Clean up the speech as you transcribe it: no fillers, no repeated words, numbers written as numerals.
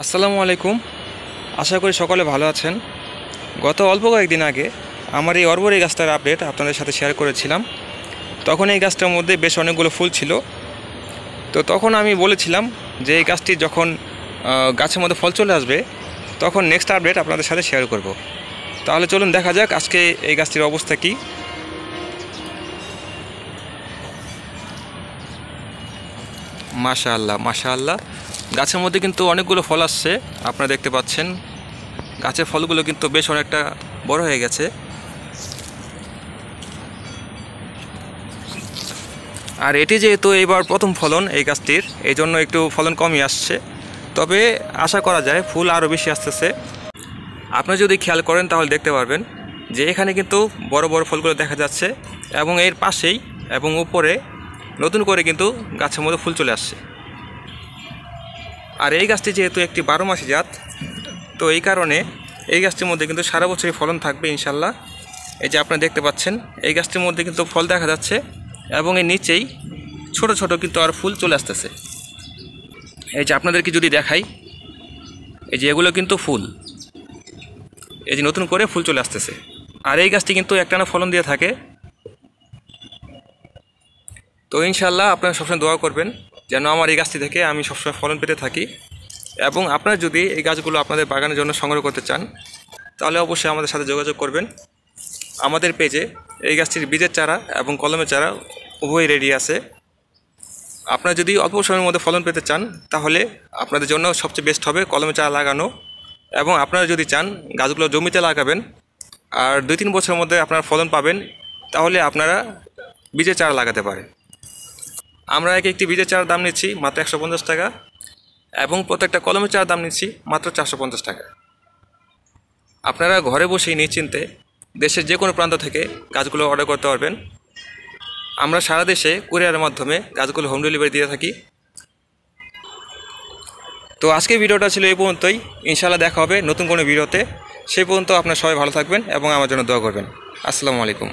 আসসালামু আলাইকুম। আশা করি সকলে ভালো আছেন। গত অল্প কয়েকদিন আগে আমার এই অর্বর এই গাছটার আপডেট আপনাদের সাথে শেয়ার করেছিলাম। তখন এই গাছটার মধ্যে বেশ অনেকগুলো ফুল ছিল। তো তখন আমি বলেছিলাম যে এই গাছটি যখন গাছের মধ্যে ফল চলে আসবে তখন নেক্সট আপডেট আপনাদের সাথে শেয়ার করব। তাহলে চলুন দেখা যাক আজকে এই গাছটির অবস্থা কী। মাশাআল্লাহ মাশাআল্লাহ, গাছের মধ্যে কিন্তু অনেকগুলো ফল আসছে, আপনারা দেখতে পাচ্ছেন। গাছের ফলগুলো কিন্তু বেশ অনেকটা বড় হয়ে গেছে। আর এটি যেহেতু এবার প্রথম ফলন এই গাছটির, এই জন্য একটু ফলন কমই আসছে, তবে আশা করা যায় ফুল আরও বেশি আসতেছে। আপনি যদি খেয়াল করেন তাহলে দেখতে পারবেন যে এখানে কিন্তু বড় বড় ফলগুলো দেখা যাচ্ছে এবং এর পাশেই এবং উপরে নতুন করে কিন্তু গাছের মধ্যে ফুল চলে আসছে। আর এই গাছটি যেহেতু একটি 12 মাসি জাত, তো এই কারণে এই গাছটির মধ্যে কিন্তু সারা বছরই ফলন থাকবে ইনশাল্লাহ। এই যে আপনারা দেখতে পাচ্ছেন এই গাছটির মধ্যে কিন্তু ফল দেখা যাচ্ছে এবং এর নিচেই ছোট ছোট কিন্তু আর ফুল চলে আসতেছে। এই যে আপনাদেরকে যদি দেখাই, এই যে এগুলো কিন্তু ফুল, এই যে নতুন করে ফুল চলে আসতেছে। আর এই গাছটি কিন্তু একটানা ফলন দিয়ে থাকে। তো ইনশাল্লাহ আপনারা সবসময় দোয়া করবেন যেন আমার এই গাছটি থেকে আমি সবসময় ফলন পেতে থাকি। এবং আপনারা যদি এই গাছগুলো আপনাদের বাগানের জন্য সংগ্রহ করতে চান তাহলে অবশ্যই আমাদের সাথে যোগাযোগ করবেন। আমাদের পেজে এই গাছটির বীজের চারা এবং কলমের চারা উভয়ই রেডি আছে। আপনারা যদি অল্প সময়ের মধ্যে ফলন পেতে চান তাহলে আপনাদের জন্য সবচেয়ে বেস্ট হবে কলমের চারা লাগানো। এবং আপনারা যদি চান গাছগুলো জমিতে লাগাবেন আর 2-3 বছরের মধ্যে আপনারা ফলন পাবেন, তাহলে আপনারা বীজের চারা লাগাতে পারেন। আমরা একটি বীজের চারার দাম নিচ্ছি মাত্র 150 টাকা এবং প্রত্যেকটা কলমের চারার দাম নিচ্ছি মাত্র 450 টাকা। আপনারা ঘরে বসেই নিশ্চিন্তে দেশের যে কোনো প্রান্ত থেকে গাছগুলো অর্ডার করতে পারবেন। আমরা সারা দেশে কুরিয়ারের মাধ্যমে গাছগুলো হোম ডেলিভারি দিয়ে থাকি। তো আজকের ভিডিওটা ছিল এই পর্যন্তই। ইনশাআল্লাহ দেখা হবে নতুন কোনো ভিডিওতে। সেই পর্যন্ত আপনারা সবাই ভালো থাকবেন এবং আমার জন্য দোয়া করবেন। আসসালামু আলাইকুম।